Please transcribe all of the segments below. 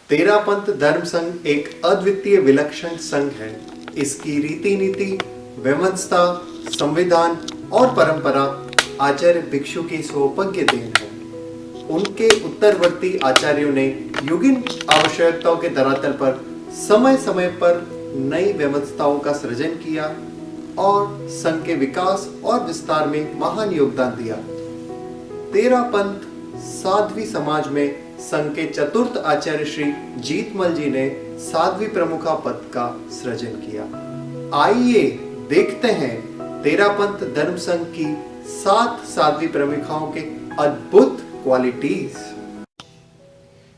तेरापंथ धर्म संघ एक अद्वितीय विलक्षण संघ है। इसकी रीति नीति, व्यवस्था, संविधान और परंपरा आचार्य भिक्षु की सौभाग्य देन है। उनके उत्तरवर्ती आचार्यों ने युगीन आवश्यकताओं के धरातल पर समय समय पर नई व्यवस्थाओं का सृजन किया और संघ के विकास और विस्तार में महान योगदान दिया। तेरापंथ साध्वी समाज में संघ के चतुर्थ आचार्य श्री जीतमल जी ने साध्वी प्रमुखा पद का सृजन किया। आइए देखते हैं तेरापंथ धर्म संघ की 7 साध्वी प्रमुखाओं के अद्भुत क्वालिटीज।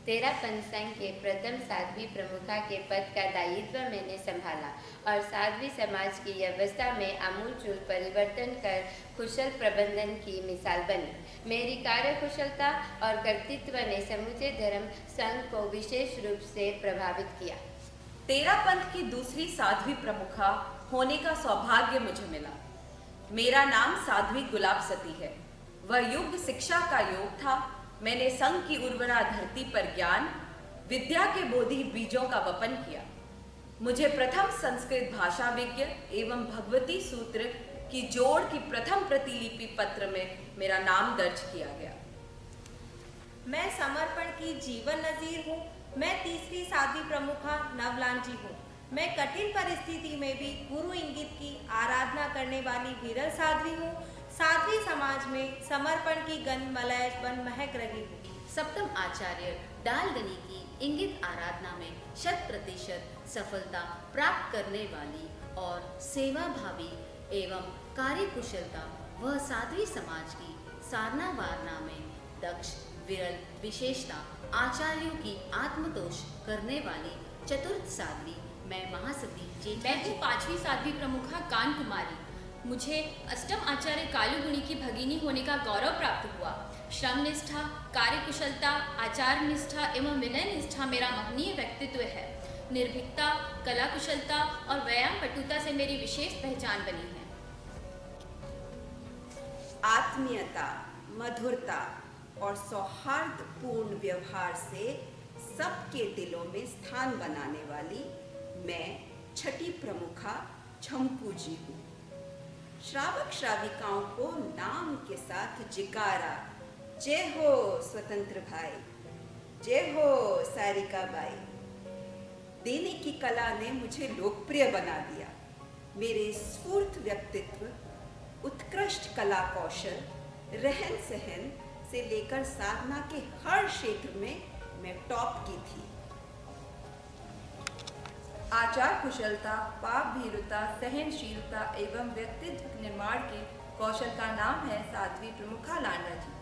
तेरापंथ संघ के प्रथम साध्वी प्रमुखा के पद का दायित्व मैंने संभाला और साध्वी समाज की व्यवस्था में आमूलचूल परिवर्तन कर कुशल प्रबंधन की मिसाल बनी। मेरी कार्य कुशलता और कर्तृत्व ने समूचे धर्म संघ को विशेष रूप से प्रभावित किया। तेरापंथ की दूसरी साध्वी प्रमुखा होने का सौभाग्य मुझे मिला। मेरा नाम साध्वी गुलाब सती है। वह युग शिक्षा का योग था। मैंने संघ की उर्वरा धरती पर ज्ञान विद्या के बोधि बीजों का वपन किया। मुझे प्रथम संस्कृत भाषा विज्ञ एवं भगवती सूत्र की जोड़ की प्रथम प्रतिलिपि पत्र में मेरा नाम दर्ज किया गया। मैं समर्पण की जीवन नजीर हूँ। मैं तीसरी साध्वी प्रमुखा नवलांजी हूँ। मैं कठिन परिस्थिति में भी गुरु इंगित की आराधना करने वाली विरल साध्वी हूँ। साध्वी समाज में समर्पण की गंध मलय बन महक रही हूँ। सप्तम आचार्य डालगनी की इंगित आराधना में 100% सफलता प्राप्त करने वाली और सेवा भावी एवं कार्यकुशलता वह साध्वी समाज की सारना वारना में दक्ष विरल विशेषता आचार्यों की आत्मतोष करने वाली चतुर्थ साध्वी मैं महासती जी। मैं हूँ 5वीं साध्वी प्रमुखा कान कुमारी। मुझे अष्टम आचार्य कालुगुणी की भगिनी होने का गौरव प्राप्त हुआ। श्रम निष्ठा, कार्यकुशलता, आचार निष्ठा एवं विनय निष्ठा मेरा महनीय व्यक्तित्व है। निर्भीकता, कला कुशलता और व्यायाम पटुता से मेरी विशेष पहचान बनी है। आत्मीयता, मधुरता और सौहार्दपूर्ण व्यवहार से सबके दिलों में स्थान बनाने वाली मैं छठी प्रमुखा झंपू जी हूँ। श्रावक श्राविकाओं को नाम के साथ जिकारा, जय हो स्वतंत्र भाई, जय हो सारिका बाई देने की कला ने मुझे लोकप्रिय बना दिया। मेरे स्फूर्त व्यक्तित्व, उत्कृष्ट कला कौशल, रहन सहन से लेकर साधना के हर क्षेत्र में मैं टॉप की थी। आचार कुशलता, पाप भीरुता, सहनशीलता एवं व्यक्तित्व निर्माण के कौशल का नाम है साध्वी प्रमुखा लांडा जी।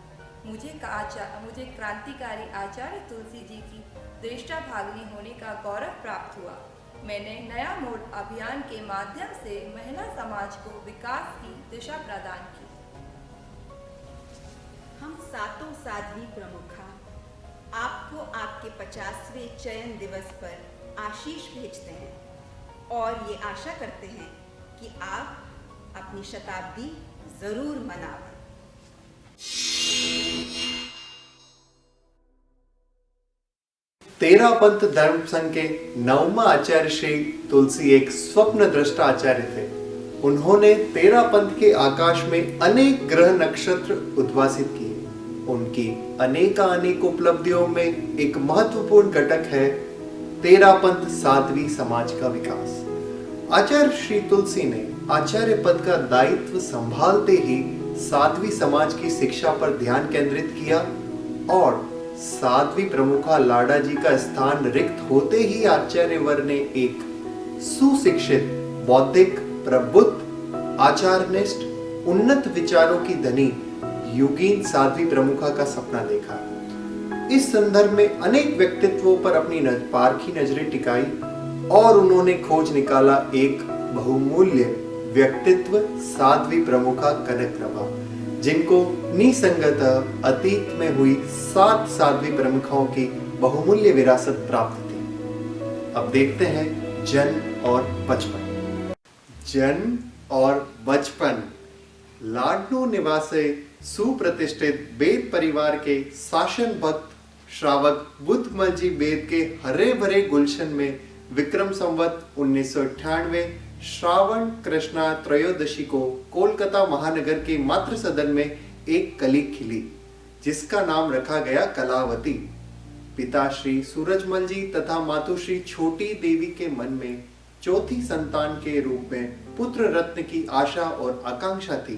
मुझे क्रांतिकारी आचार्य तुलसी जी की दृष्टा भागिनी होने का गौरव प्राप्त हुआ। मैंने नया मोड़ अभियान के माध्यम से महिला समाज को विकास की दिशा प्रदान की। हम सातों साध्वी प्रमुखा आपको आपके 50वें चयन दिवस पर आशीष भेजते हैं और ये आशा करते हैं कि आप अपनी शताब्दी जरूर मनाएं। तेरापंथ धर्म संघ के 9वां आचार्य श्री तुलसी एक स्वप्न दृष्टा आचार्य थे। उन्होंने तेरापंथ के आकाश में अनेक ग्रह नक्षत्र उद्भासित किए। उनकी अनेक उपलब्धियों में एक महत्वपूर्ण घटक है तेरापंथ साध्वी समाज का विकास। आचार्य श्री तुलसी ने आचार्य पद का दायित्व संभालते ही साध्वी समाज की शिक्षा पर ध्यान केंद्रित किया और साध्वी प्रमुखा लाडा जी का स्थान रिक्त होते ही आचार्यवर ने एक सुशिक्षित, बौद्धिक, प्रबुद्ध, आचारनिष्ठ, उन्नत विचारों की धनी युगीन साध्वी प्रमुखा का सपना देखा। इस संदर्भ में अनेक व्यक्तित्वों पर अपनी पारखी नजरें टिकाई और उन्होंने खोज निकाला एक बहुमूल्य व्यक्तित्व साध्वी प्रमुखा कनक प्रभा, जिनको निसंगतः अतीत में हुई 7 साध्वी प्रमुखाओं की बहुमूल्य विरासत प्राप्त थी। अब देखते हैं जन्म और बचपन। जन्म और बचपन। लाडनू निवासी सुप्रतिष्ठित बेद परिवार के शासन भक्त श्रावक बुद्धमल जी बेद के हरे भरे गुलशन में विक्रम संवत 1998 श्रावण कृष्णा त्रयोदशी को कोलकाता महानगर के मातृ सदन में एक कली खिली, जिसका नाम रखा गया कलावती। पिता श्री सूरजमल जी तथा मातुश्री छोटी देवी के मन में चौथी संतान के रूप में पुत्र रत्न की आशा और आकांक्षा थी।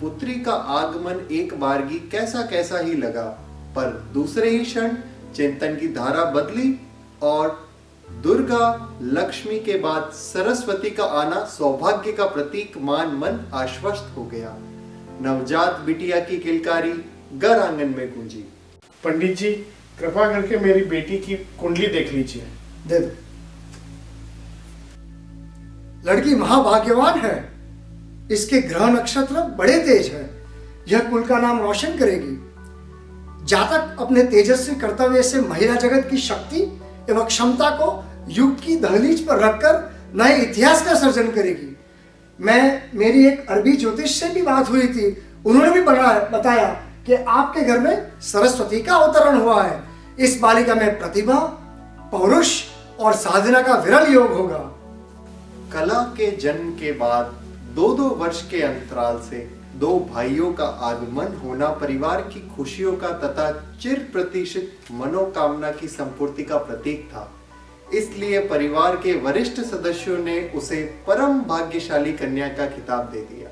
पुत्री का आगमन एक बारगी कैसा कैसा ही लगा, पर दूसरे ही क्षण चिंतन की धारा बदली और दुर्गा लक्ष्मी के बाद सरस्वती का आना सौभाग्य का प्रतीक मान मन आश्वस्त हो गया। नवजात बिटिया की किलकारी घर आंगन में गूंजी। पंडित जी, कृपा करके मेरी बेटी की कुंडली देख लीजिए। दे दो। लड़की महाभाग्यवान है। इसके ग्रह नक्षत्र बड़े तेज हैं। यह कुल का नाम रोशन करेगी। जातक अपने तेजस्वी कर्तव्य से महिला जगत की शक्ति एवं क्षमता को युग की दहलीज पर रखकर नए इतिहास का सर्जन करेगी। मेरी एक अरबी ज्योतिष से भी बात हुई थी। उन्होंने भी बताया कि आपके घर में सरस्वती का अवतरण हुआ है। इस बालिका में प्रतिभा, पौरुष और साधना का विरल योग होगा। कला के जन्म के बाद 2-2 वर्ष के अंतराल से 2 भाइयों का आगमन होना परिवार की खुशियों का तथा चिर प्रतीक्षित मनोकामना की संपूर्ति का प्रतीक था। इसलिए परिवार के वरिष्ठ सदस्यों ने उसे परम भाग्यशाली कन्या का खिताब दे दिया।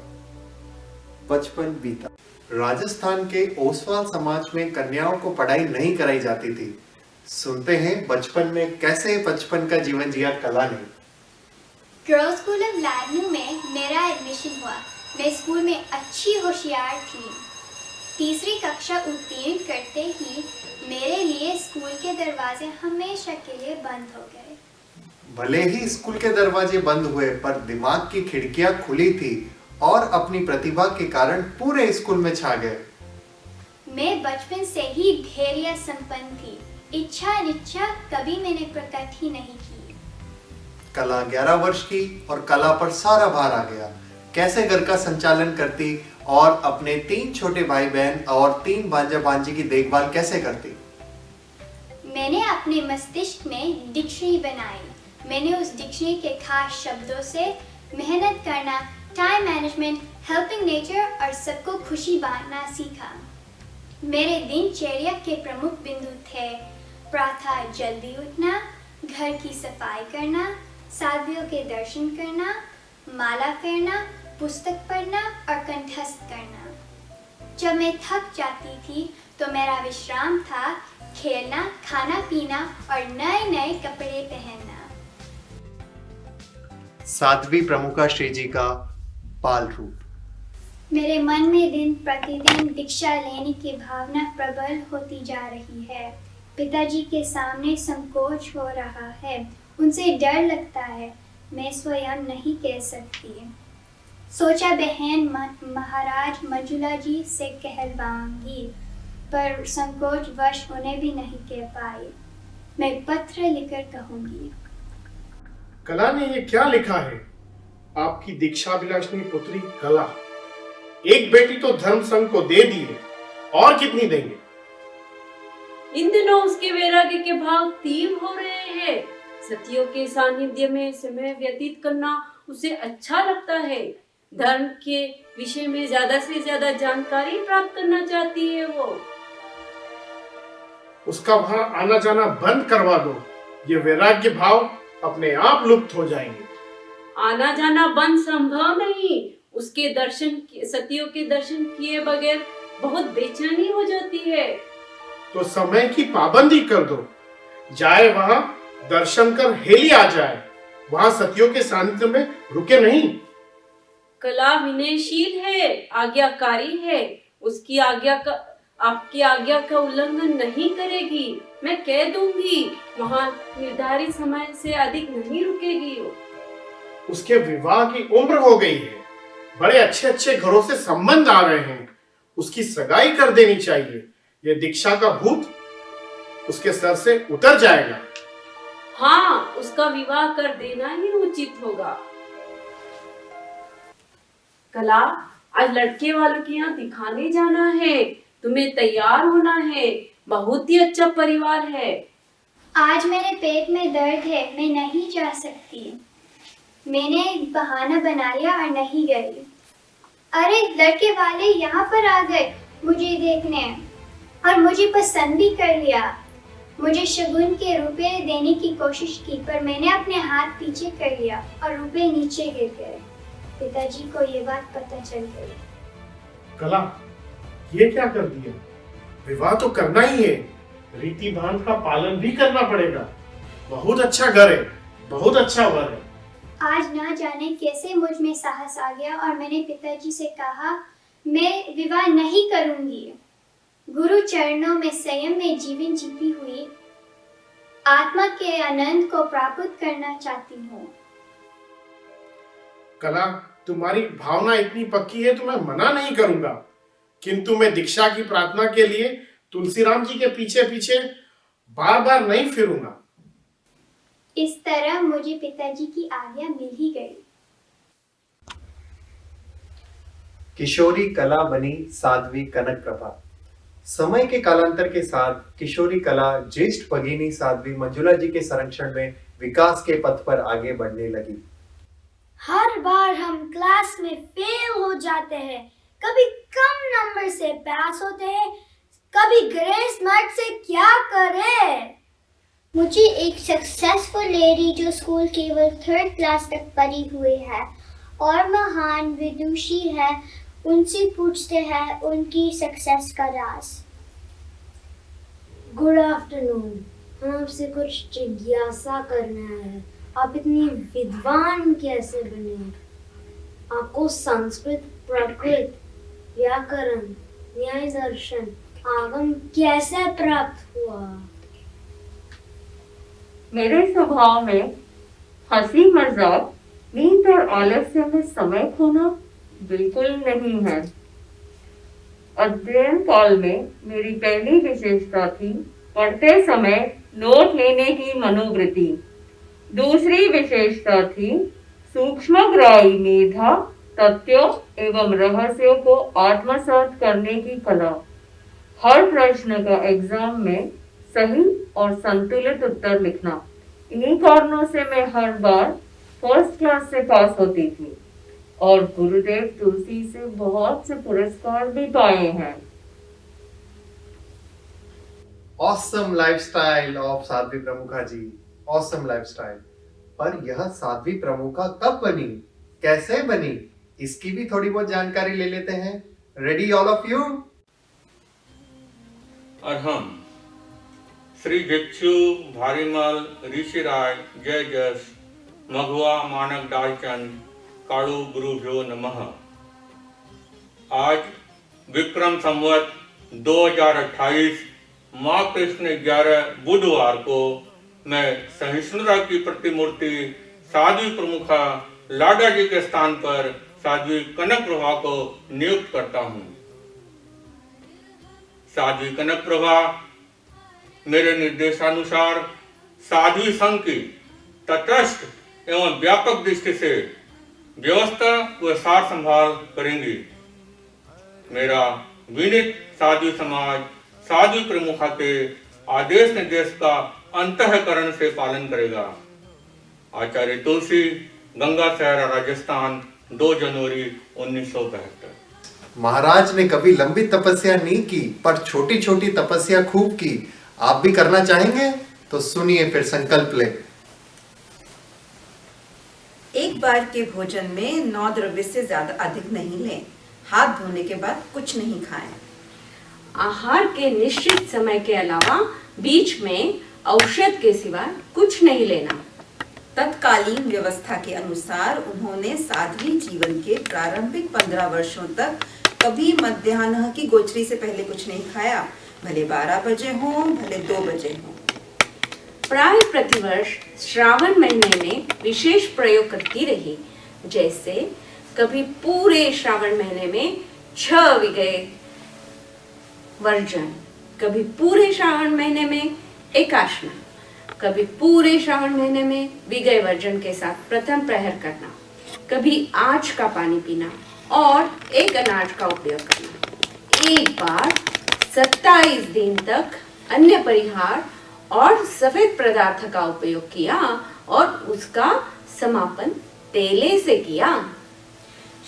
बचपन बीता। राजस्थान के ओसवाल समाज में कन्याओं को पढ़ाई नहीं कराई जाती थी। सुनते हैं बचपन में कैसे बचपन का जीवन जिया कला ने। गर्ल्स स्कूल ऑफ लाडनू में मेरा एडमिशन हुआ। मैं स्कूल में अच्छी होशियार थी। तीसरी कक्षा उत्तीर्ण करते ही मेरे लिए स्कूल के दरवाजे हमेशा के लिए बंद हो गए। भले ही स्कूल के दरवाजे बंद हुए, पर दिमाग की खिड़कियां खुली थी और अपनी प्रतिभा के कारण पूरे स्कूल में छा गए। मैं बचपन से ही धैर्य संपन्न थी। इच्छा अनिच्छा कभी मैंने प्रकट ही नहीं की। कला 11 वर्ष की और कला पर सारा भार आ गया। कैसे घर का संचालन करती और अपने 3 छोटे भाई बहन और 3 भांजा भांजी की देखभाल कैसे करती। मैंने अपने मस्तिष्क में डिक्शनरी बनाई। मैंने उस डिक्शनरी के खास शब्दों से मेहनत करना, टाइम मैनेजमेंट, हेल्पिंग नेचर और सबको खुशी बांटना सीखा। मेरे दिनचर्या के प्रमुख बिंदु थे प्रातः जल्दी उठना, घर की सफाई करना, साधुओं के दर्शन करना, माला फेरना, पुस्तक पढ़ना और कंठस्थ करना। जब मैं थक जाती थी तो मेरा विश्राम था खेलना, खाना पीना और नए नए कपड़े पहनना। साध्वी प्रमुखा श्री जी का बाल रूप। मेरे मन में दिन प्रतिदिन दीक्षा लेने की भावना प्रबल होती जा रही है। पिताजी के सामने संकोच हो रहा है। उनसे डर लगता है। मैं स्वयं नहीं कह सकती। सोचा बहन महाराज मंजुला जी से कहलवाऊंगी, पर संकोच वश उन्हें भी नहीं कह पाई। मैं पत्र लिखकर कहूंगी। कला ने ये क्या लिखा है? आपकी दीक्षाभिलाषिनी पुत्री कला। एक बेटी तो धर्म संघ को दे दी है, और कितनी देंगे? इन दिनों उसके वैराग्य के भाव तीव्र हो रहे हैं। सतियों के सानिध्य में समय व्यतीत करना उसे अच्छा लगता है। धर्म के विषय में ज्यादा से ज्यादा जानकारी प्राप्त करना चाहती है वो। उसका वहां आना जाना बंद करवा दो। ये वैराग्य भाव अपने आप लुप्त हो जाएंगे। आना जाना बंद संभव नहीं। उसके दर्शन, सतियों के दर्शन किए बगैर बहुत बेचैनी हो जाती है। तो समय की पाबंदी कर दो। जाए वहां, दर्शन कर हेली आ जाए। वहां सतियों के सानिध्य में रुके नहीं। कला विनयशील है, आज्ञाकारी है। उसकी आज्ञा का, आपकी आज्ञा का उल्लंघन नहीं करेगी। मैं कह दूंगी, वहां निर्धारित समय से अधिक नहीं रुकेगी वो। उसके विवाह की उम्र हो गई है। बड़े अच्छे अच्छे घरों से संबंध आ रहे हैं। उसकी सगाई कर देनी चाहिए। ये दीक्षा का भूत उसके सर से उतर जाएगा। हाँ, उसका विवाह कर देना ही उचित होगा। कला, आज लड़के वालों के यहाँ दिखाने जाना है, तुम्हें तैयार होना है, बहुत ही अच्छा परिवार है। आज मेरे पेट में दर्द है, मैं नहीं जा सकती। मैंने एक बहाना बना लिया और नहीं गई। अरे लड़के वाले यहाँ पर आ गए मुझे देखने और मुझे पसंद भी कर लिया। मुझे शगुन के रुपए देने की कोशिश की पर मैंने अपने हाथ पीछे कर लिया और रुपए नीचे गिर गए। पिताजी को ये बात पता चल गई। कला, ये क्या कर दिया? विवाह तो करना ही है, रीति भान का पालन भी करना पड़ेगा। बहुत अच्छा घर है, बहुत अच्छा वर है। आज ना जाने कैसे मुझ में साहस आ गया और मैंने पिताजी से कहा मैं विवाह नहीं करूंगी। गुरु चरणों में संयम में जीवन जीती हुई आत्मा के आनंद को प्राप्त करना चाहती हूँ। कला, तुम्हारी भावना इतनी पक्की है तो मैं मना नहीं करूंगा, किंतु मैं दीक्षा की प्रार्थना के लिए तुलसीराम जी के पीछे पीछे बार बार नहीं फिरूंगा। इस तरह मुझे पिताजी की आज्ञा मिल ही गई। किशोरी कला बनी साध्वी कनक प्रभा। समय के कालांतर के साथ किशोरी कला ज्येष्ठ भगिनी साध्वी मंजुला जी के संरक्षण में विकास के पथ पर आगे बढ़ने लगी। हर बार हम क्लास में फेल हो जाते हैं, कभी कम नंबर से पास होते हैं, कभी ग्रेस मार्क से क्या करें? मुझे एक सक्सेसफुल लेडी जो स्कूल केवल 3rd क्लास तक पढ़ी हुई है और महान विदुषी है, उनसे पूछते हैं उनकी सक्सेस का राज। गुड आफ्टरनून, हम आपसे कुछ जिज्ञासा करना है। आप इतनी विद्वान कैसे बने? आपको संस्कृत, प्राकृत, व्याकरण, न्याय दर्शन, आगम कैसे प्राप्त हुआ? मेरे स्वभाव में हंसी मजाक, नींद और आलस्य में समय खोना बिल्कुल नहीं है। अध्ययन काल में मेरी पहली विशेषता थी पढ़ते समय नोट लेने की मनोवृत्ति। दूसरी विशेषता थी सूक्ष्मग्राही मेधा, तथ्यों एवं रहस्यों को आत्मसात करने की कला। हर प्रश्न का एग्जाम में सही और संतुलित उत्तर लिखना। इन्हीं कारणों से मैं हर बार 1st क्लास से पास होती थी और गुरुदेव तुलसी से बहुत से पुरस्कार भी पाए हैं। ऑसम लाइफस्टाइल ऑफ साध्वी प्रमुखा जी, ऑसम लाइफस्टाइल। पर यह साध्वी प्रमुखा कब बनी, कैसे बनी, इसकी भी थोड़ी बहुत जानकारी ले लेते हैं। Ready all of you? Arham Shri Bhikshu Bharimal Rishiraj जय जस मघुआ मानक डालचंद काड़ू गुरुभ्यो नमः। आज विक्रम संवत 2028 माह कृष्ण 11 बुधवार को मैं सहिष्णुता की प्रतिमूर्ति साध्वी प्रमुखा लाडा जी के स्थान पर साध्वी कनक प्रभा को नियुक्त करता हूँ। साध्वी कनक प्रभा मेरे निर्देशानुसार साध्वी संघ की तटस्थ एवं व्यापक दृष्टि से व्यवस्था व सार संभाल करेंगी। मेरा विनीत साध्वी समाज साध्वी प्रमुखा के आदेश निर्देश का अंतःकरण से पालन करेगा। आचार्य तुलसी, गंगा सहरा, राजस्थान, 2 जनवरी 1972। महाराज ने कभी लंबी तपस्या नहीं की पर छोटी छोटी तपस्या खूब की। आप भी करना चाहेंगे तो सुनिए फिर संकल्प ले। एक बार के भोजन में 9 द्रव्य से ज्यादा अधिक नहीं लें। हाथ धोने के बाद कुछ नहीं खाएं। आहार के निश्चित समय के अलावा बीच में औषध के सिवा कुछ नहीं लेना। तत्कालीन व्यवस्था के अनुसार उन्होंने साध्वी जीवन के प्रारंभिक 15 वर्षों तक कभी मध्याह्न की गोचरी से पहले कुछ नहीं खाया, भले 12 बजे हों भले 2 बजे हों। प्राय प्रतिवर्ष श्रावण महीने में विशेष प्रयोग करती रही, जैसे कभी पूरे श्रावण महीने में 6 विगय वर्जन, कभी पूरे श्रावण महीने में एकाशना, कभी पूरे श्रावण महीने में विगय वर्जन के साथ प्रथम प्रहर करना, कभी आँच का पानी पीना और एक अनाज का उपयोग करना। एक बार 27 दिन तक अन्य परिहार और सफेद पदार्थ का उपयोग किया और उसका समापन तेले से किया।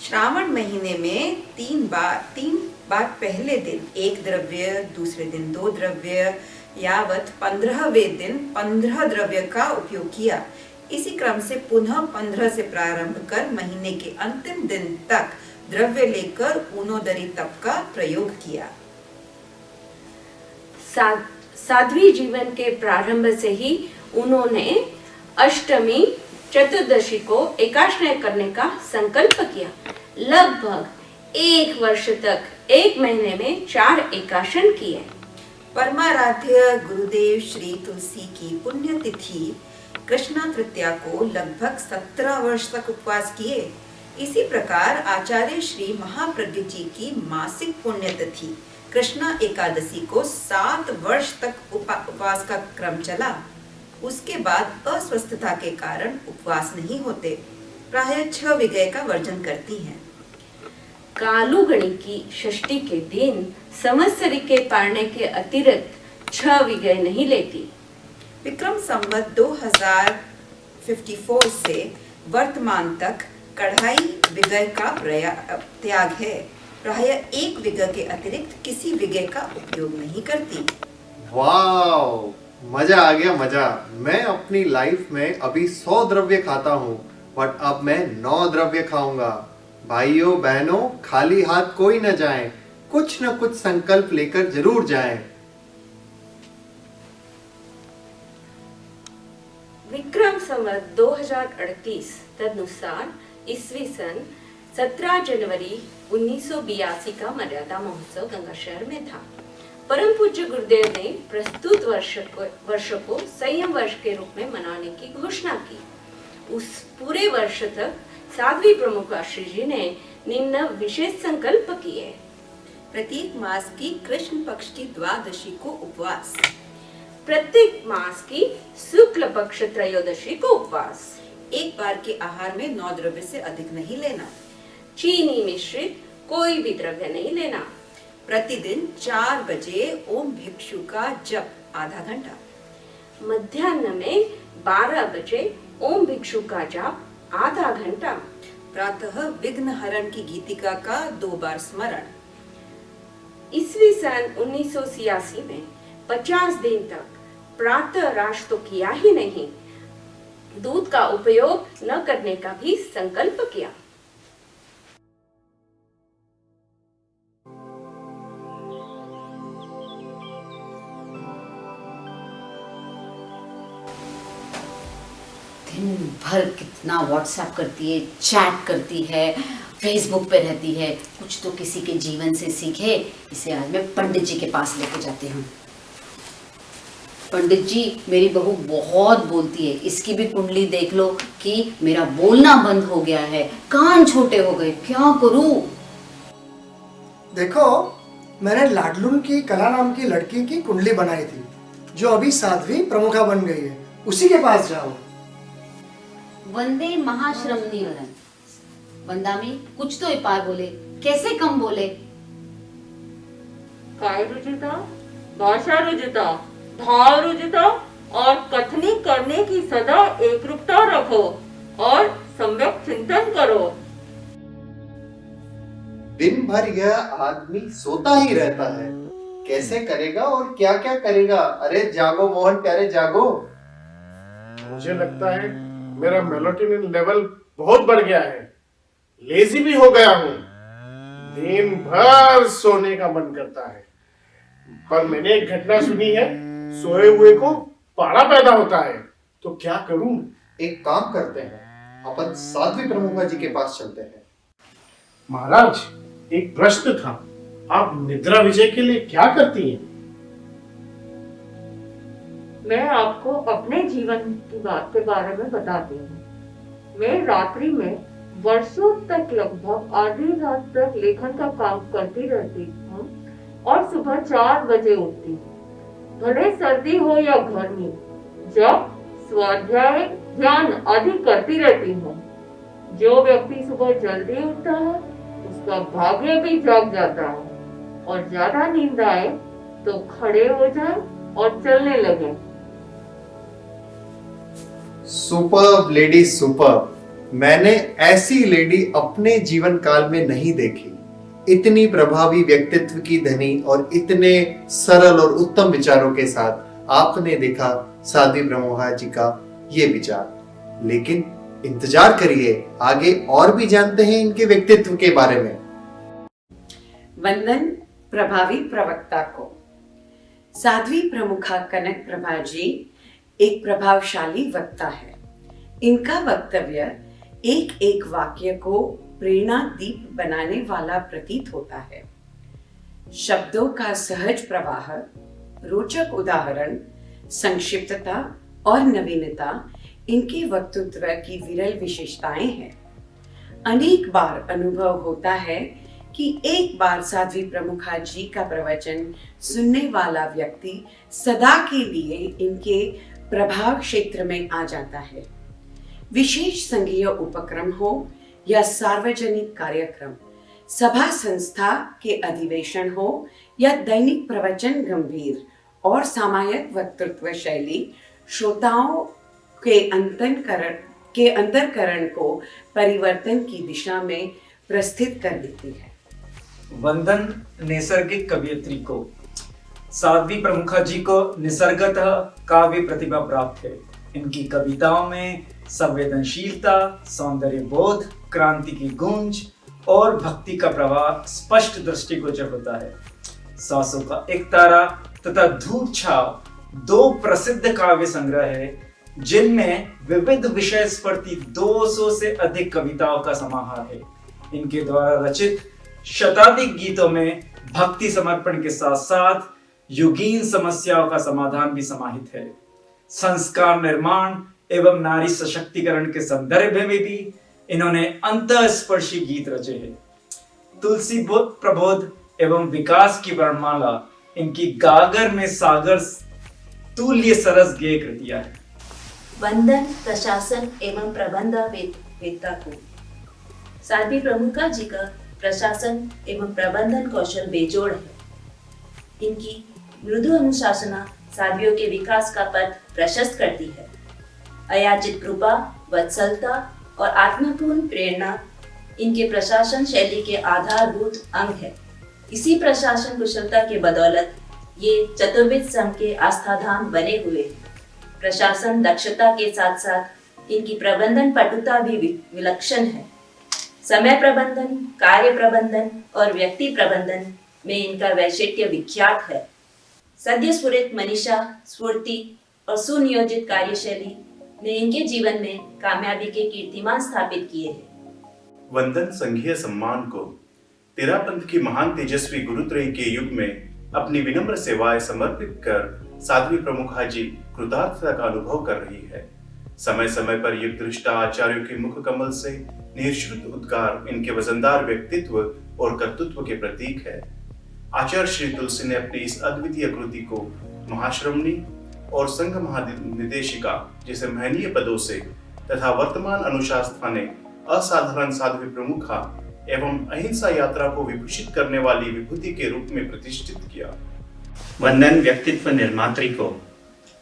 श्रावण महीने में तीन बार पहले दिन एक द्रव्य, दूसरे दिन 2 द्रव्य, यावत 15वें दिन 15 द्रव्य का उपयोग किया। इसी क्रम से पुनः 15 से प्रारंभ कर महीने के अंतिम दिन तक द्रव्य लेकर ऊनोदरी तप का प्रयोग किया। साध्वी जीवन के प्रारंभ से ही उन्होंने अष्टमी चतुर्दशी को एकाश्रय करने का संकल्प किया। लगभग 1 वर्ष तक 1 महीने में 4 एकाशन किए। परमाराध्य गुरुदेव श्री तुलसी की पुण्यतिथि कृष्णा तृतीया को लगभग 17 वर्ष तक उपवास किए। इसी प्रकार आचार्य श्री महाप्रज्ञ जी की मासिक पुण्यतिथि कृष्णा एकादशी को 7 वर्ष तक उपवास का क्रम चला। उसके बाद अस्वस्थता के कारण उपवास नहीं होते, प्रायः 6 विगय का वर्जन करती हैं। कालुगणी की षष्ठी के दिन संवत्सरी के पारने के अतिरिक्त 6 विगय नहीं लेती। विक्रम संवत 2054 से वर्तमान तक कढ़ाई विगय का त्याग है। प्रायः 1 विगय के अतिरिक्त किसी विगय का उपयोग नहीं करती। वाव, मजा आ गया मजा। मैं अपनी लाइफ में अभी 100 द्रव्य खाता हूँ, बट अब मैं 9 द्रव्य खाऊंगा। भाइयों बहनों, खाली हाथ कोई न जाए, कुछ न कुछ संकल्प लेकर जरूर जाएं। विक्रम संवत 2038 तदनुसार ईस्वी सन 17 जनवरी 1982 का मर्यादा महोत्सव गंगा शहर में था। परम पूज्य गुरुदेव ने प्रस्तुत वर्ष को संयम वर्ष के रूप में मनाने की घोषणा की। उस पूरे वर्ष तक साध्वी प्रमुख श्री जी ने निम्न विशेष संकल्प किए। प्रत्येक मास की कृष्ण पक्ष की द्वादशी को उपवास, प्रत्येक मास की शुक्ल पक्ष त्रयोदशी को उपवास, एक बार के आहार में 9 द्रव्य से अधिक नहीं लेना, चीनी मिश्रित कोई भी द्रव्य नहीं लेना, प्रतिदिन 4 बजे ओम भिक्षु का जप आधा घंटा, मध्याह्न में 12 बजे ओम भिक्षु का जप आधा घंटा, प्रातः विघ्न हरण की गीतिका का 2 बार स्मरण। ईस्वी सन 1986 में 50 दिन तक प्रातः राश तो किया ही नहीं, दूध का उपयोग न करने का भी संकल्प किया। दिन भर कितना व्हाट्सएप करती है, चैट करती है, फेसबुक पे रहती है। कुछ तो किसी के जीवन से सीखे। इसे आज मैं पंडित जी के पास लेके जाती हूँ। पंडित जी, मेरी बहू बहुत बोलती है, इसकी भी कुंडली देख लो कि मेरा बोलना बंद हो गया है, कान छोटे हो गए, क्या करूं? देखो, मैंने लाडलून की कला नाम की लड़की की कुंडली बनाई थी, जो अभी साध्वी प्रमुखा बन गई है। उसी के पास जाओ। वंदे महाश्रमणी वरन। वंदामी, कुछ तो इपार बोले, कैसे कम बोले? काय रुचिता, भाषा रुचिता, भाव रुचिता और कथनी करने की सदा एकरूपता रखो और सम्यक चिंतन करो। दिन भर यह आदमी सोता ही रहता है, कैसे करेगा और क्या क्या करेगा? अरे जागो मोहन प्यारे, जागो। मुझे लगता है मेरा मेलाटोनिन लेवल बहुत बढ़ गया है, लेजी भी हो गया हूँ, दिन भर सोने का मन करता है। पर मैंने एक घटना सुनी है, सोए हुए को पारा पैदा होता है, तो क्या करूं? एक काम करते हैं, अपन साध्वी प्रमुखा जी के पास चलते हैं। महाराज, एक प्रश्न था, आप निद्रा विजय के लिए क्या करती हैं? मैं आपको अपने जीवन की बात के बारे में बताती हूँ। मैं रात्रि में वर्षों तक लगभग आधी रात तक लेखन का काम करती रहती हूँ और सुबह 4 बजे उठती हूँ। भले सर्दी हो या गर्मी, जब स्वाध्याय ध्यान आदि करती रहती हूँ। जो व्यक्ति सुबह जल्दी उठता है, उसका भाग्य भी जाग जाता है, और ज्यादा नींद आए तो खड़े हो जाए और चलने लगे। Superb lady, superb. मैंने ऐसी लेडी अपने जीवन काल में नहीं देखी। इतनी प्रभावी व्यक्तित्व की धनी और इतने सरल और उत्तम विचारों के साथ आपने देखा साध्वी प्रमुखा जी का ये विचार। लेकिन इंतजार करिए, आगे और भी जानते हैं इनके व्यक्तित्व के बारे में। वंदन प्रभावी प्रवक्ता को। साध्वी प्रमुखा कनक प्रभा जी एक प्रभावशाली वक्ता है। इनका वक्तव्य एक एक वाक्य को प्रेरणा दीप बनाने वाला प्रतीत होता है। शब्दों का सहज प्रवाह, रोचक उदाहरण, संक्षिप्तता और नवीनता इनके वक्तृत्व की विरल विशेषताएं हैं। अनेक बार अनुभव होता है कि एक बार साध्वी प्रमुखा जी का प्रवचन सुनने वाला व्यक्ति सदा के लिए इनके प्रभाव क्षेत्र में आ जाता है। विशेष संघीय उपक्रम हो या सार्वजनिक कार्यक्रम, सभा संस्था के अधिवेशन हो या दैनिक प्रवचन, गंभीर और सामायिक वक्तृत्व शैली श्रोताओं के अंतरकरण को परिवर्तन की दिशा में प्रस्थित कर देती है। वंदन नैसर्गिक कवयित्री को। साध्वी प्रमुखा जी को निसर्गतः काव्य प्रतिभा प्राप्त है। इनकी कविताओं में संवेदनशीलता, सौंदर्य बोध, क्रांति की गूंज और भक्ति का प्रवाह स्पष्ट दृष्टिगोचर होता है। सासों का एक तारा तथा धूप छाव दो प्रसिद्ध काव्य संग्रह है, जिनमें विविध विषय स्पर्धी 200 से अधिक कविताओं का समाहार है। इनके द्वारा रचित शताधिक गीतों में भक्ति समर्पण के साथ साथ युगीन समस्याओं का समाधान भी समाहित है। संस्कार निर्माण एवं नारी सशक्तिकरण के संदर्भ में भी इन्होंने अंतःस्पर्शी गीत रचे हैं। तुलसी प्रबोध एवं विकास की वर्णमाला इनकी गागर में सागर तुल्य सरस गेय कृतियां है। वंदन प्रशासन एवं प्रबंध वेत्ता को। साध्वी प्रमुखा जी का प्रशासन एवं प्रबंधन कौशल बेजोड़ है। इनकी मृदु अनुशासना साध्वियों के विकास का पथ प्रशस्त करती है। अयाचित कृपा, वत्सलता और आत्मपूर्ण प्रेरणा इनके प्रशासन शैली के आधारभूत अंग है। इसी प्रशासन कुशलता के बदौलत ये चतुर्विद संघ के आस्थाधाम बने हुए हैं। प्रशासन दक्षता के साथ साथ इनकी प्रबंधन पटुता भी विलक्षण है। समय प्रबंधन, कार्य प्रबंधन और व्यक्ति प्रबंधन में इनका वैशिष्ट्य विख्यात है। सद्य स्फुरित मनीषा, स्फूर्ति और सुनियोजित कार्यशैली ने इनके जीवन में कामयाबी के कीर्तिमान स्थापित किए हैं। वंदन संघीय सम्मान को। तेरापंथ की महान तेजस्वी गुरुत्रयी के युग में अपनी विनम्र सेवाएं समर्पित कर साध्वी प्रमुखा जी कृतार्थता का अनुभव कर रही है। समय समय पर युग दृष्टा आचार्यों के मुख कमल से निःश्रुत उद्गार इनके वजनदार व्यक्तित्व और कर्तृत्व के प्रतीक है। आचार्य श्री तुलसी ने अपनी इस अद्वितीय कृति को महाश्रमणी और संघ महानिदेशिका जैसे महनीय पदों से तथा वर्तमान अनुशासना ने असाधारण साध्वी प्रमुखा एवं अहिंसा यात्रा को विभूषित करने वाली विभूति के रूप में प्रतिष्ठित किया। वंदन व्यक्तित्व निर्मात्री को।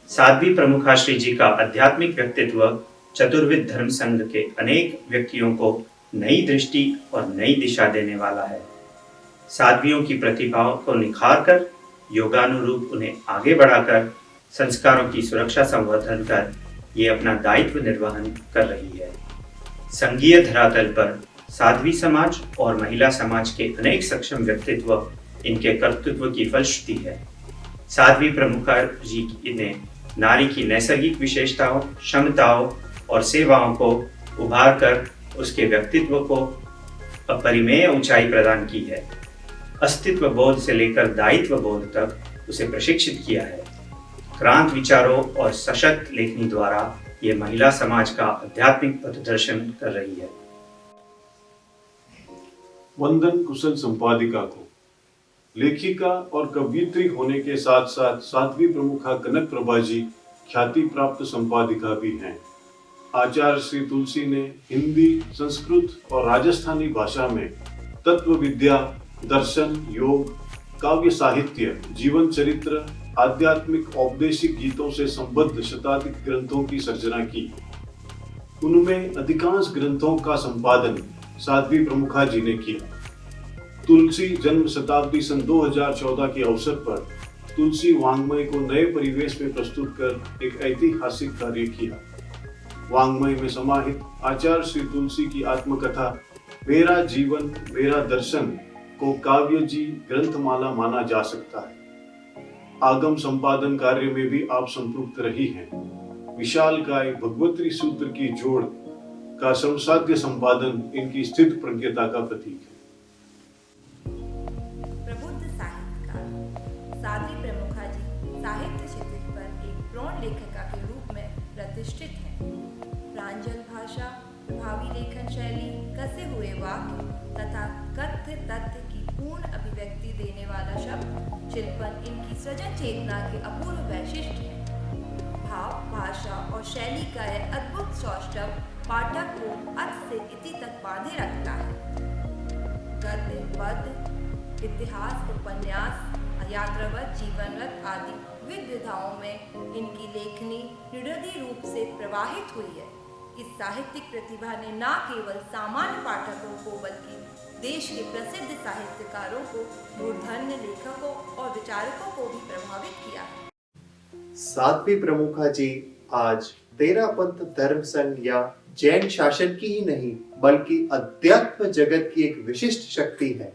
साध्वी प्रमुखा श्री जी का आध्यात्मिक व्यक्तित्व चतुर्विद धर्म संघ के अनेक व्यक्तियों को नई दृष्टि और नई दिशा देने वाला है। साध्वियों की प्रतिभाओं को निखार कर योगानुरूप उन्हें आगे बढ़ाकर संस्कारों की सुरक्षा संवर्धन कर ये अपना दायित्व निर्वहन कर रही है। संघीय धरातल पर साध्वी समाज और महिला समाज के अनेक सक्षम व्यक्तित्व इनके कर्तृत्व की फलश्रुति है। साध्वी प्रमुखा जी ने नारी की नैसर्गिक विशेषताओं, क्षमताओं और सेवाओं को उभार कर उसके व्यक्तित्व को अपरिमेय ऊंचाई प्रदान की है। अस्तित्व बोध से लेकर दायित्व बोध तक उसे प्रशिक्षित किया है। क्रांत विचारों और सशक्त लेखनी द्वारा ये महिला समाज का आध्यात्मिक पथदर्शन कर रही है। वंदन कुशल संपादिका को। लेखिका और कवयित्री होने के साथ साथ साध्वी प्रमुखा कनक प्रभा जी ख्याति प्राप्त संपादिका भी हैं। आचार्य श्री तुलसी ने हिंदी, संस्कृत और राजस्थानी भाषा में तत्व विद्या, दर्शन, योग, काव्य साहित्य, जीवन चरित्र, आध्यात्मिक औपदेशिक गीतों से संबद्ध शताधिक ग्रंथों की सर्जना की। उनमें अधिकांश ग्रंथों का संपादन साध्वी प्रमुखा जी ने किया। तुलसी जन्म शताब्दी सन 2014 के अवसर पर तुलसी वाङ्मय को नए परिवेश में प्रस्तुत कर एक ऐतिहासिक कार्य किया। वाङ्मय में समाहित आचार्य श्री तुलसी की आत्मकथा मेरा जीवन मेरा दर्शन को काव्य जी ग्रंथमाला माना जा सकता है। आगम संपादन कार्य में भी आप संपृक्त रही हैं। विशालकाय भगवत्री सूत्र की जोड़ का समसाध्य संपादन इनकी स्थित प्रज्ञता का प्रतीक है। प्रबुद्ध साहित्यकार साध्वी प्रमुखा जी साहित्य क्षेत्र पर एक प्रौढ़ लेखिका के रूप में प्रतिष्ठित हैं। प्रांजल भाषा, प्रभावी लेखन शैली, कसे हुए वाक्य तथा कथ्य तथ्य की पूर्ण अभिव्यक्ति देने वाला शब्द शिल्पन इनकी सृजन चेतना के अपूर्व वैशिष्ट्य है। भाव, भाषा और शैली का यह अद्भुत सौष्ठव पाठक को अत से इति तक बांधे रखता है। गद्य, पद्य, इतिहास, उपन्यास, यात्रावत, जीवनवत आदि विविध विधाओं में इनकी लेखनी निरवधि रूप से प्रवाहित हुई है। इस साहित्यिक प्रतिभा ने न केवल सामान्य पाठकों को बल्कि देश के प्रसिद्ध साहित्यकारों को, मूर्धन्य लेखकों और विचारकों को भी प्रभावित किया है। साध्वी प्रमुखा जी आज तेरापंथ धर्म संघ या जैन शासन की ही नहीं बल्कि अध्यात्म जगत की एक विशिष्ट शक्ति है।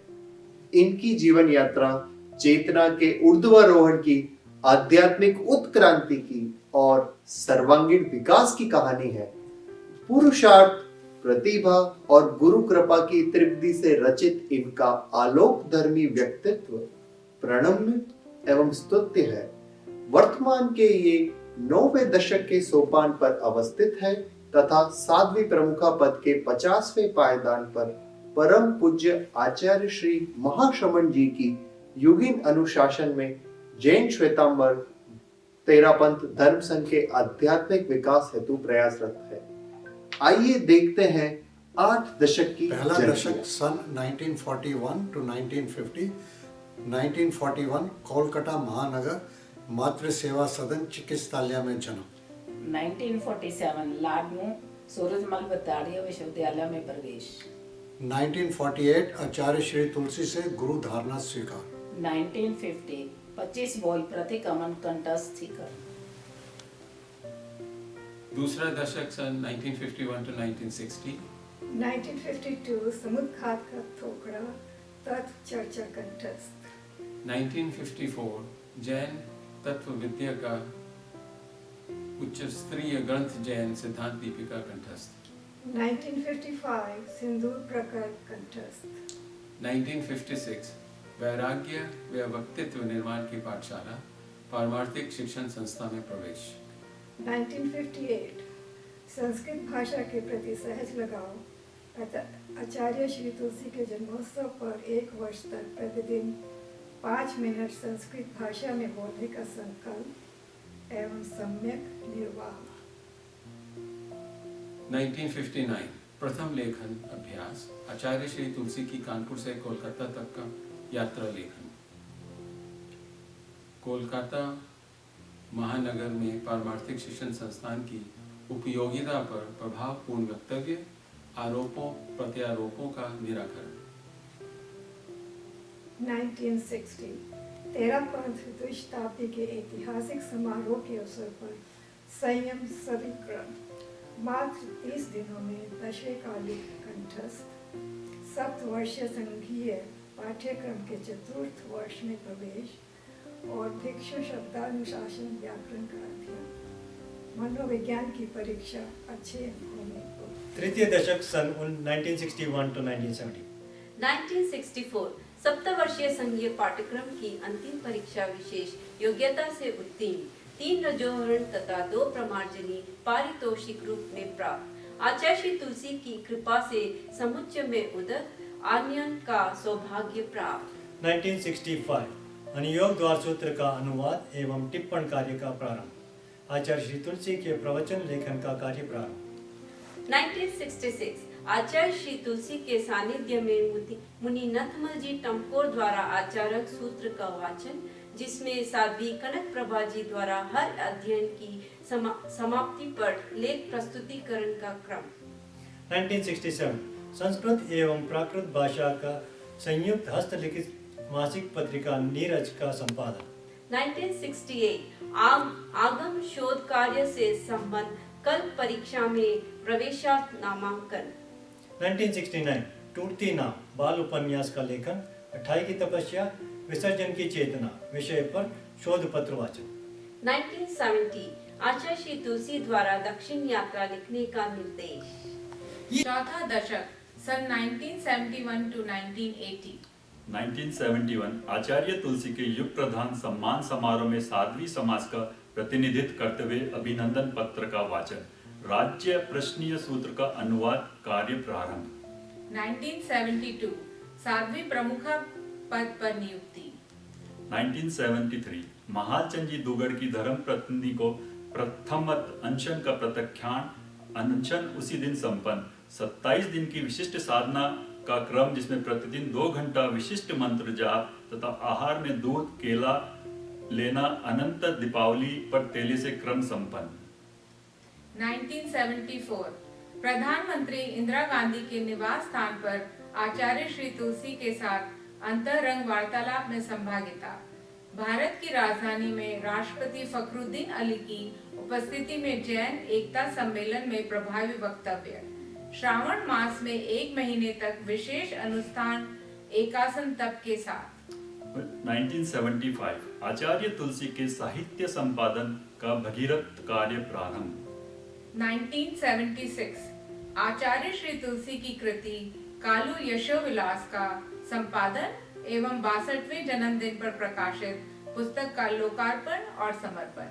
इनकी जीवन यात्रा चेतना के ऊर्ध्वारोहण की, आध्यात्मिक उत्क्रांति की और सर्वांगीण विकास की कहानी है। पुरुषार्थ, प्रतिभा और गुरु कृपा की तृप्ति से रचित इनका आलोक धर्मी व्यक्तित्व प्रणम्य एवं स्तुत्य है। वर्तमान के ये 9वें दशक के सोपान पर अवस्थित है तथा साध्वी प्रमुखा पद के 50वें पायदान पर परम पूज्य आचार्य श्री महाश्रमण जी की युगीन अनुशासन में जैन श्वेतांबर तेरापंथ धर्म संघ के आध्यात्मिक विकास हेतु प्रयासरत है। आइए देखते हैं 8 दशक की पहला जर्नी। दशक सन 1941 टू 1950। 1941 कोलकाता महानगर मातृ सेवा सदन चिकित्सालय में जन्म। 1947 लाडमू सूरजमल बताड़िया विश्वविद्यालय में प्रवेश। 1948 आचार्य श्री तुलसी से गुरु धारणा स्वीकार। 1950 25 बॉल प्रतिक्रमण कंठस्थ कर। दूसरा दशक सन 1951 टू 1960। 1952 समुद्घात का थोकड़ा तत्व चर्चा कंठस्थ। 1954 जैन तत्व विद्या का उच्च स्तरीय ग्रंथ जैन सिद्धांत दीपिका कंठस्थ। 1955 सिंदूर प्रकट कंठस्थ। 1956 वैराग्य व व्यक्तित्व निर्माण की पाठशाला पारमार्थिक शिक्षण संस्था में प्रवेश। 1958 संस्कृत भाषा के प्रति सहज लगाव आचार्य श्री तुलसी के जन्मोत्सव पर 1 वर्ष तक प्रतिदिन 5 मिनट संस्कृत भाषा में बोलने का संकल्प एवं सम्यक निर्वाह। 1959 प्रथम लेखन अभ्यास आचार्य श्री तुलसी की कानपुर से कोलकाता तक का यात्रा लेखन। कोलकाता महानगर में पारमार्थिक शिक्षण संस्थान की उपयोगिता पर प्रभावपूर्ण वक्तव्य, आरोपों प्रत्यारोपों का निराकरण। 1960 तेरापंथ द्वितीय शताब्दी के ऐतिहासिक समारोह के अवसर पर संयम सविक्रम मात्र 30 दिनों में 10वें कालिक कंठस्थ। 7 वर्षीय संघीय पाठ्यक्रम के 4th वर्ष में प्रवेश और भिक्षु शब्दानुशासन व्याकरण का अध्ययन। मनोविज्ञान की परीक्षा अच्छे अंकों में। तृतीय दशक सन 1961 टू 1970। 1964 सप्तवर्षीय संघीय पाठ्यक्रम की अंतिम परीक्षा विशेष योग्यता से उत्तीर्ण, 3 रजोवर्ण तथा 2 प्रमार्जनी पारितोषिक रूप में प्राप्त। आचार्य श्री तुलसी की कृपा से समुच्चय में उदक आनयन का सौभाग्य प्राप्त। 1965 अनुयोग द्वार सूत्र का अनुवाद एवं टिप्पण कार्य का प्रारंभ। आचार्य श्री तुलसी के प्रवचन लेखन का कार्य प्रारंभ। 1966 आचार्य श्री तुलसी के सानिध्य में मुनि नथमल जी टमकोर द्वारा आचारक सूत्र का वाचन, जिसमें साध्वी कनक प्रभा जी द्वारा हर अध्ययन की समाप्ति पर लेख प्रस्तुतिकरण का क्रम। 1967 संस्कृत एवं प्राकृत भाषा का संयुक्त हस्तलिखित मासिक पत्रिका नीरज का संपादन। 1968 आगम शोध कार्य से संबंध कल्प परीक्षा में प्रवेशार्थ नामांकन। 1969 टूटती नाव बाल उपन्यास का लेखन, 28 की तपस्या, विसर्जन की चेतना विषय पर शोध पत्र वाचन। 1970 आचार्य श्री तुलसी द्वारा दक्षिण यात्रा लिखने का निर्देश। चौथा दशक सन 1971 to 1980। 1971 आचार्य तुलसी के युग प्रधान सम्मान समारोह में साध्वी समाज का प्रतिनिधित्व करते हुए अभिनंदन पत्र का वाचन, राज्य प्रश्नीय सूत्र का अनुवाद कार्य प्रारंभ। 1972 साध्वी प्रमुखा पद पर नियुक्ति। 1973 महालचंद जी दुगड़ की धर्म पत्नी को प्रथम अनशन का प्रत्याख्यान, अनशन उसी दिन संपन्न। 27 दिन की विशिष्ट साधना का क्रम, जिसमें प्रतिदिन 2 घंटा विशिष्ट मंत्र जाप तथा आहार में दूध केला लेना अनंत दीपावली पर तेली से क्रम संपन्न। 1974 प्रधानमंत्री इंदिरा गांधी के निवास स्थान पर आचार्य श्री तुलसी के साथ अंतरंग वार्तालाप में सहभागिता। भारत की राजधानी में राष्ट्रपति फखरुद्दीन अली की उपस्थिति में जैन एकता सम्मेलन में प्रभावी वक्तव्य। श्रावण मास में 1 महीने तक विशेष अनुष्ठान एकासन तप के साथ। 1975 आचार्य तुलसी के साहित्य संपादन का भगीरथ कार्य प्रारंभ। 1976 आचार्य श्री तुलसी की कृति कालू यशोविलास का संपादन एवं 62वें जन्मदिन पर प्रकाशित पुस्तक का लोकार्पण और समर्पण।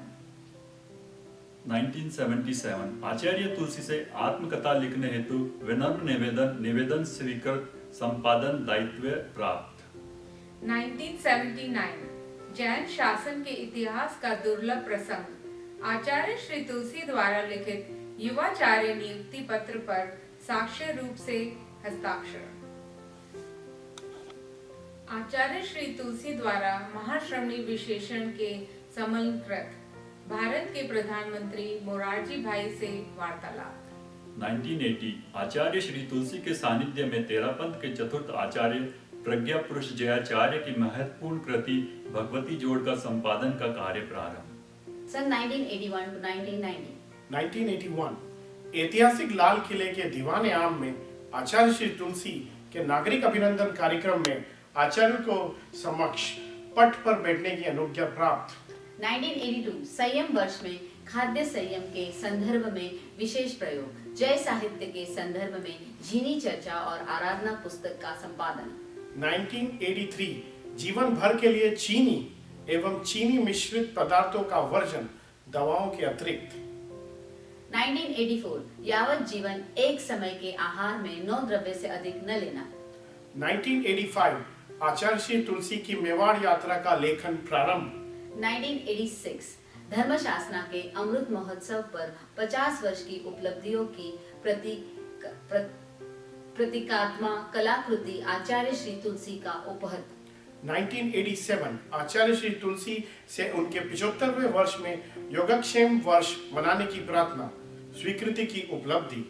1977 आचार्य तुलसी से आत्मकथा लिखने हेतु विनम्र निवेदन स्वीकृत, संपादन दायित्व प्राप्त। 1979 जैन शासन के इतिहास का दुर्लभ प्रसंग, आचार्य श्री तुलसी द्वारा लिखित युवाचार्य नियुक्ति पत्र पर साक्ष्य रूप से हस्ताक्षर। आचार्य श्री तुलसी द्वारा महाश्रमणी विशेषण के समलकृत, भारत के प्रधानमंत्री मोरारजी भाई से वार्तालाप। 1980 आचार्य श्री तुलसी के सानिध्य में तेरापंथ के चतुर्थ आचार्य प्रज्ञा पुरुष जयाचार्य की महत्वपूर्ण कृति भगवती जोड़ का संपादन का कार्य प्रारंभ। सन 1981 to 1990। 1981 ऐतिहासिक लाल किले के दीवाने आम में आचार्य श्री तुलसी के नागरिक अभिनंदन कार्यक्रम में आचार्य को समक्ष पट पर बैठने की अनुज्ञा प्राप्त। 1982 संयम वर्ष में खाद्य संयम के संदर्भ में विशेष प्रयोग, जय साहित्य के संदर्भ में झीनी चर्चा और आराधना पुस्तक का संपादन। 1983 जीवन भर के लिए चीनी एवं चीनी मिश्रित पदार्थों का वर्जन, दवाओं के अतिरिक्त। 1984 यावत जीवन एक समय के आहार में 9 द्रव्य से अधिक न लेना। 1985 आचार्य श्री तुलसी की मेवाड़ यात्रा का लेखन प्रारंभ। 1986 धर्मशास्त्रा के अमृत महोत्सव पर 50 वर्ष की उपलब्धियों की प्रतीकात्मा कलाकृति आचार्य श्री तुलसी का उपहर। 1987 आचार्य श्री तुलसी से उनके 75वें वर्ष में योगक्षेम वर्ष मनाने की प्रार्थना, स्वीकृति की उपलब्धि।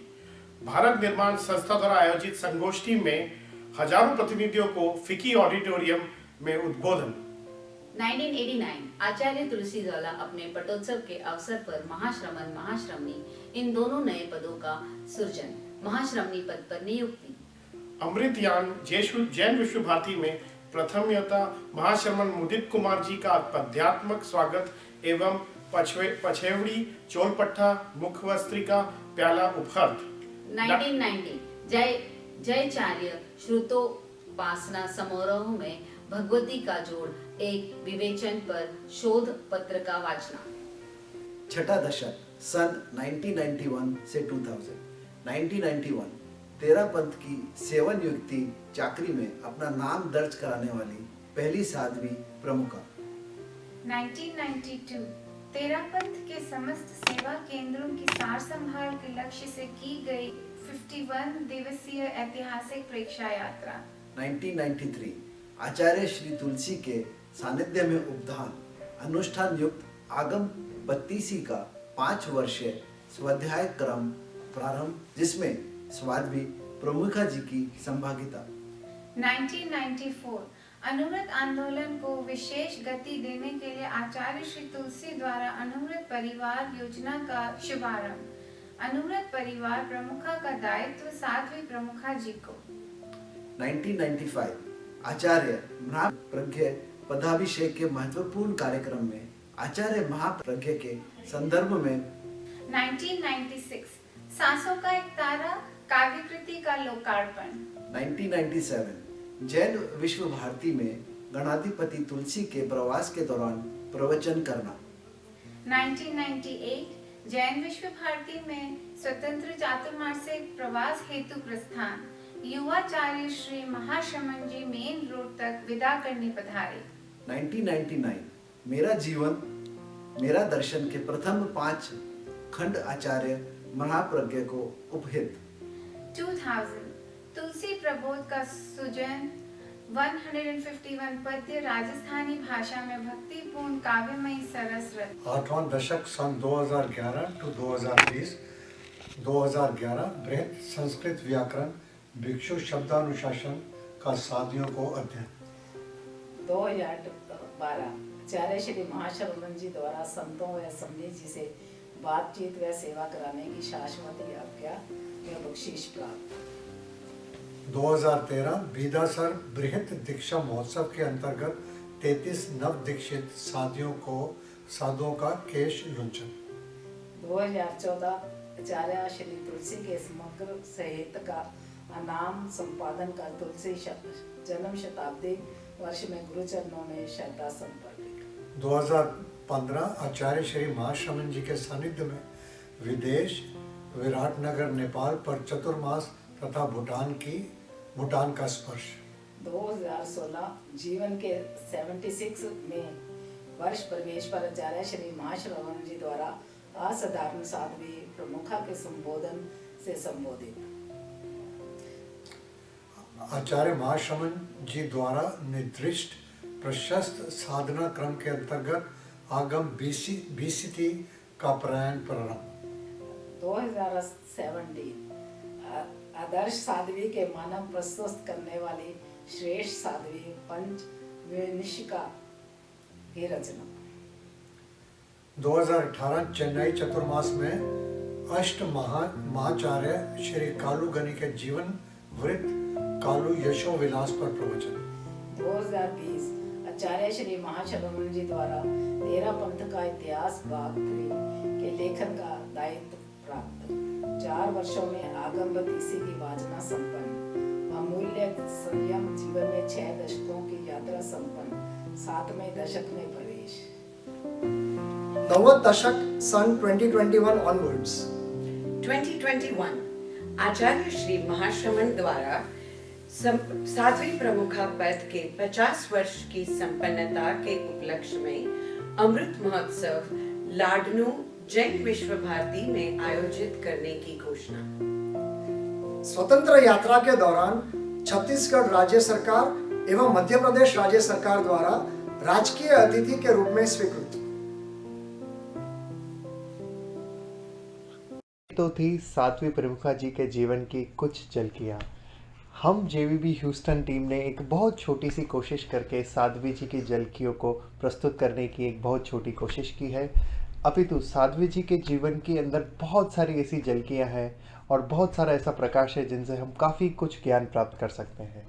भारत निर्माण संस्था द्वारा आयोजित संगोष्ठी में हजारों प्रतिनिधियों को फिकी ऑडिटोरियम में उद्बोधन। 1989 आचार्य तुलसी द्वारा अपने पटोत्सव के अवसर पर महाश्रमण महाश्रमणी इन दोनों नए पदों का सृजन, महाश्रमणी पद पर नियुक्ति। अमृत यान जैन विश्व भारती में प्रथमयता महाश्रमण मुदित कुमार जी का पद्यात्मक स्वागत एवं पछेवड़ी चोलपट्टा मुखवस्त्रिका प्याला उपहर्थ। 1990 जयचार्य श्रुतोपासना समारोह में भगवती का जोड़ एक विवेचन पर शोध पत्र का वाचना। छठा दशक सन 1991 से 2000। 1991 तेरापंथ की सेवानिवृत्ति चाकरी में अपना नाम दर्ज कराने वाली पहली साध्वी प्रमुखा। 1992 तेरा पंथ के समस्त सेवा केंद्रों की सार संभाल के लक्ष्य से की गई 51 दिवसीय ऐतिहासिक प्रेक्षा यात्रा। 1993 आचार्य श्री तुलसी के सानिध्य में उपधान अनुष्ठान युक्त आगम 32 का 5 वर्षीय स्वाध्याय क्रम प्रारंभ, जिसमें साध्वी प्रमुखा जी की सहभागिता। 1994 अनुव्रत आंदोलन को विशेष गति देने के लिए आचार्य श्री तुलसी द्वारा अनुव्रत परिवार योजना का शुभारंभ। अनुव्रत परिवार प्रमुखा का दायित्व साध्वी प्रमुखा जी को। 1995 आचार्य महाप्रज्ञ पदाभिषेक के महत्वपूर्ण कार्यक्रम में आचार्य महाप्रज्ञ के संदर्भ में। 1996 सांसों का एक तारा काव्यकृति का लोकार्पण। 1997 जैन विश्व भारती में गणाधिपति तुलसी के प्रवास के दौरान प्रवचन करना। 1998 जैन विश्व भारती में स्वतंत्र चातुर्मासिक प्रवास हेतु प्रस्थान। युवाचार्य श्री महाश्रमण जी मेन रोड तक विदा करने पधारे। 1999 मेरा जीवन मेरा दर्शन के प्रथम 5 खंड आचार्य महाप्रज्ञ को उपहित। 2000 तुलसी प्रबोध का सुजन 151 पद्य राजस्थानी भाषा में भक्तिपूर्ण काव्यमयी सरस रच। 8वां दशक सन 2011 to 2020, 2011 बृहत संस्कृत व्याकरण भिक्षु शब्दानुशासन का साधियों को अध्ययन। 2012 आचार्य श्री महाशरवण जी द्वारा संतों व समझी जी से बातचीत व सेवा कराने की शाश्वती आज्ञा व बख्शीश प्राप्त। 2013 बीदासर बृहत दीक्षा महोत्सव के अंतर्गत 33 नव दीक्षित साधुओं का केश लुंचन। 2014 आचार्य श्री तुलसी के समग्र सहित का नाम संपादन कर तुलसी जन्म शताब्दी वर्ष में गुरुचरणों में श्रद्धा समर्पित। 2015 आचार्य श्री महाश्रमण जी के सानिध्य में विदेश विराटनगर नेपाल पर चतुर्मास तथा भूटान का स्पर्श। 2016 जीवन के 76 में वर्ष प्रवेश पर आचार्य श्री महाश्रवण जी द्वारा असाधारण साध्वी प्रमुखा के संबोधन से संबोधित। आचार्य महाश्रमण जी द्वारा निर्दिष्ट प्रशस्त साधना क्रम के अंतर्गत आगम बीसीटी का प्रयाण प्रारंभ। 2017 आदर्श साध्वी के मानव प्रस्तुत करने वाली श्रेष्ठ साध्वी पंचविंशिका की रचना। 2018 चेन्नई चतुर्मास में अष्ट महाचार्य श्री कालू गनी के जीवन वृत्त कालू यशो विलास पर प्रवचन। 2020 आचार्य श्री महाशरवण जी द्वारा 13 पंथ का इतिहास भाग 3 के लेखन का दायित्व प्राप्त। 4 वर्षों में आगम 32 की वाजना संपन्न। अमूल्य संयम जीवन में 6 दशकों की यात्रा संपन्न। 7वें दशक में प्रवेश। 9वां दशक सन 2021 ऑनवर्ड्स। 2021 आचार्य श्री महाश्रमण द्वारा साध्वी प्रमुखा पद के 50 वर्ष की संपन्नता के उपलक्ष्य में अमृत महोत्सव लाडनू जैन विश्व भारती में आयोजित करने की घोषणा। स्वतंत्र यात्रा के दौरान छत्तीसगढ़ राज्य सरकार एवं मध्य प्रदेश राज्य सरकार द्वारा राजकीय अतिथि के रूप में स्वीकृत। तो थी साध्वी प्रमुखा जी के जीवन की कुछ झलकियाँ। हम जेवीबी ह्यूस्टन टीम ने एक बहुत छोटी सी कोशिश करके साध्वी जी की झलकियों को प्रस्तुत करने की एक बहुत छोटी कोशिश की है। अपितु साध्वी जी के जीवन के अंदर बहुत सारी ऐसी झलकियाँ हैं और बहुत सारा ऐसा प्रकाश है जिनसे हम काफ़ी कुछ ज्ञान प्राप्त कर सकते हैं।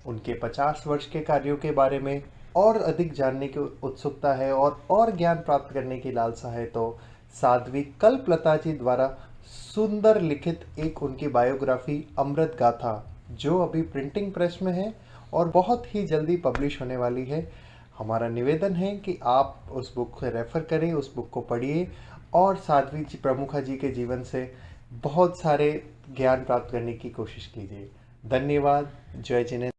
उनके 50 वर्ष के कार्यों के बारे में और अधिक जानने की उत्सुकता है और ज्ञान प्राप्त करने की लालसा है तो साध्वी कल्पलता जी द्वारा सुंदर लिखित एक उनकी बायोग्राफी अमृत गाथा, जो अभी प्रिंटिंग प्रेस में है और बहुत ही जल्दी पब्लिश होने वाली है। हमारा निवेदन है कि आप उस बुक को रेफ़र करें, उस बुक को पढ़िए और साध्वी जी प्रमुखा जी के जीवन से बहुत सारे ज्ञान प्राप्त करने की कोशिश कीजिए। धन्यवाद। जय जिनेन्द्र।